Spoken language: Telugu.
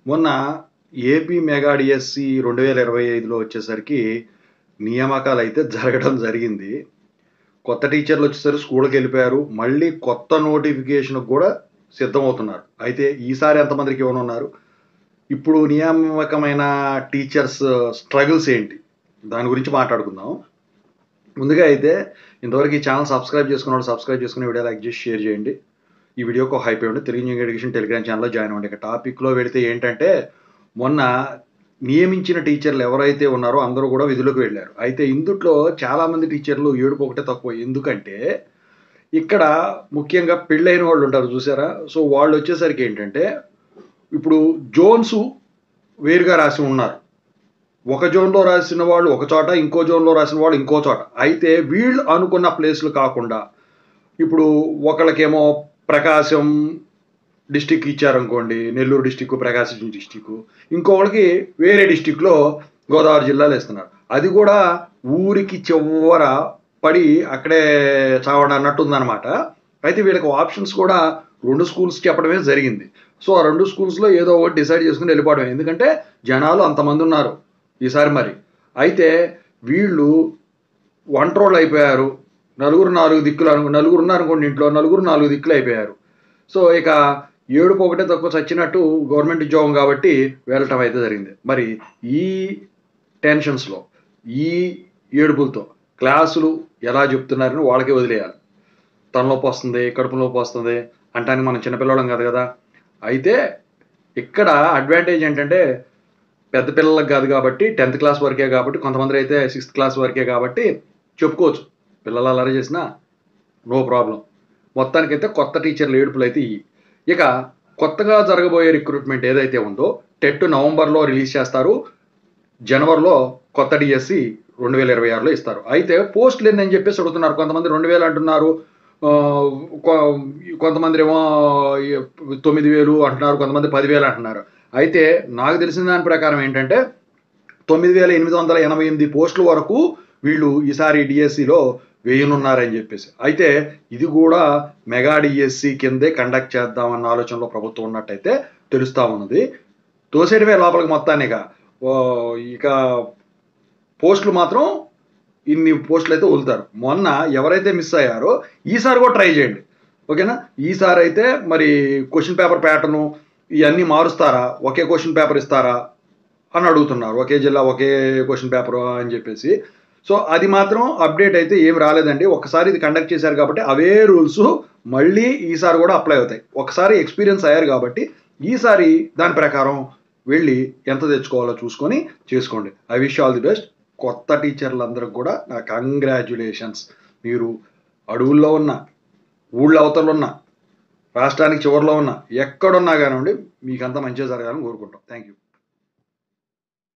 మొన్న ఏపీ మెగా డిఎస్సి 2025లో వచ్చేసరికి నియామకాలైతే జరగడం జరిగింది. కొత్త టీచర్లు వచ్చేసరికి స్కూల్‌కెళ్ళిపోయారు. మళ్ళీ కొత్త నోటిఫికేషన్‌కి గూడా సిద్ధమవుతున్నారు. అయితే ఈసారి ఎంతమందికి ఇవ్వనున్నారు? ఇప్పుడు నియామకమైన టీచర్స్ స్ట్రగుల్స్ ఏంటి? దాని గురించి మాట్లాడుకుందాం. ముందుగా అయితే ఇంతవరకు ఈ ఛానల్ సబ్స్క్రైబ్ చేసుకున్నోళ్ళు సబ్స్క్రైబ్ చేసుకొని వీడియో లైక్ చేసి షేర్ చేయండి. ఈ వీడియోకి ఒక హైప్ ఇవ్వండి. తెలుగు న్యూ ఎడ్యుకేషన్ టెలిగ్రామ్ ఛానల్‌లో జాయిన్ అవ్వండి. ఇక టాపిక్‌లో వెళితే ఏంటంటే, మొన్న నియమించిన టీచర్లు ఎవరైతే ఉన్నారో అందరూ కూడా విధులకు వెళ్లారు. అయితే ఇందుట్లో చాలామంది టీచర్లు ఏడుపు ఒకటే తక్కువ. ఎందుకంటే, ఇక్కడ ముఖ్యంగా పెళ్ళైన వాళ్ళు ఉంటారు చూసారా? సో, వాళ్ళొచ్చేసరికి ఏంటంటే, ఇప్పుడు జోన్స్ వేరుగా రాసి ఉన్నారు. ఒక జోన్‌లో రాసిన వాళ్ళు ఒక చోట, ఇంకో జోన్‌లో రాసిన వాళ్ళు ఇంకో చోట. అయితే వీళ్ళు అనుకున్న ప్లేస్‌లు కాకుండా, ఇప్పుడు ఒకళ్ళకేమో ప్రకాశం డిస్ట్రిక్ట్ ఇచ్చారనుకోండి. నెల్లూరు డిస్ట్రిక్ట్, ప్రకాశం డిస్ట్రిక్ట్. ఇంకోళ్ళకి వేరే డిస్ట్రిక్ట్‌లో గోదావరి జిల్లాలో ఇస్తున్నారు. అది కూడా ఊరికి చివ్వర పడి అక్కడే చావడం అన్నట్టుందనమాట. అయితే వీళ్ళకి ఆప్షన్స్ కూడా 2 స్కూల్స్ చెప్పడమే జరిగింది. సో, ఆ 2 స్కూల్స్‌లో ఏదో ఒకటి డిసైడ్ చేసుకొని వెళ్ళిపోవడమే. ఎందుకంటే జనాలు అంతమందున్నారు ఈసారి మరి. అయితే వీళ్ళు ఒంటరోళ్ళయిపోయారు. నలుగురు 4 దిక్కులు నలుగురున్నారనుకోండి ఇంట్లో. నలుగురు 4 దిక్కులయిపోయారు. సో, ఇక ఏడుపు ఒకటే తక్కువ చచ్చినట్టు గవర్నమెంట్ ఉద్యోగం కాబట్టి వెళ్ళటం అయితే జరిగింది. మరి ఈ టెన్షన్స్‌లో, ఈ ఏడుపులతో క్లాసులు ఎలా చెప్తున్నారని వాళ్ళకే వదిలేయాలి. తలనొప్పొస్తుంది, కడుపు నొప్పొస్తుంది అంటానికి మనం చిన్నపిల్లోళ్ళం కాదు కదా! అయితే ఇక్కడ అడ్వాంటేజ్ ఏంటంటే పెద్ద పిల్లలకి కాదు కాబట్టి 10థ్ క్లాస్ వరకే కాబట్టి కొంతమందైతే 6థ్ క్లాస్ వరకే కాబట్టి చెప్పుకోవచ్చు. పిల్లలు అల్లరి చేసినా నో ప్రాబ్లమ్. మొత్తానికైతే కొత్త టీచర్ల ఏడుపులైతే ఇయి. ఇక కొత్తగా జరగబోయే రిక్రూట్‌మెంట్ ఏదైతే ఉందో టెట్ నవంబర్‌లో రిలీజ్ చేస్తారు. జనవరిలో కొత్త డిఎస్సి 2026లో ఇస్తారు. అయితే పోస్టులు ఎన్ని అని చెప్పేసి అడుగుతున్నారు. కొంతమంది 2000 అంటున్నారు. ఆహ్, కొ కొంతమందేమో 9000 అంటున్నారు. కొంతమంది 10,000 అంటున్నారు. అయితే నాకు తెలిసిన దాని ప్రకారం ఏంటంటే 9888 పోస్టుల వరకు వీళ్ళు ఈసారి డిఎస్సిలో వేయనున్నారని చెప్పేసి. అయితే ఇది కూడా మెగా డిఎస్సి కిందే కండక్ట్ చేద్దామన్న ఆలోచనలో ప్రభుత్వం ఉన్నట్టయితే తెలుస్తా ఉన్నది. తోసేయడమే లోపలికి మొత్తాన్నిక. ఇక పోస్టులు మాత్రం ఇన్ని పోస్టులైతే వదులుతారు. మొన్న ఎవరైతే మిస్ అయ్యారో ఈసారి కూడా ట్రై చేయండి. ఓకేనా? ఈసారైతే మరి క్వెషన్ పేపర్ ప్యాటర్ను ఇయన్నీ మారుస్తారా? ఒకే క్వెషన్ పేపర్ ఇస్తారా? అని అడుగుతున్నారు. ఒకే జిల్లా ఒకే క్వెషన్ పేపరు అని చెప్పేసి. సో, అది మాత్రం అప్డేట్ అయితే ఏమి రాలేదండి. ఒక్కసారి ఇది కండక్ట్ చేశారు కాబట్టి అవే రూల్స్ మళ్ళీ ఈసారి కూడా అప్లై అవుతాయి. ఒకసారి ఎక్స్‌పీరియన్స్ అయ్యారు కాబట్టి ఈసారి దాని ప్రకారం వెళ్ళి ఎంత తెచ్చుకోవాలో చూసుకొని చేసుకోండి. I wish all the best. కొత్త టీచర్లందరికి కూడా నా కంగ్రాచ్యులేషన్స్. మీరు అడవుల్లో ఉన్న, ఊళ్ళ అవతల ఉన్న, రాష్ట్రానికి చివరిలో ఉన్న, ఎక్కడున్నా కానివ్వండి మీకంతా మంచిగా జరగాలని కోరుకుంటాం. Thank you.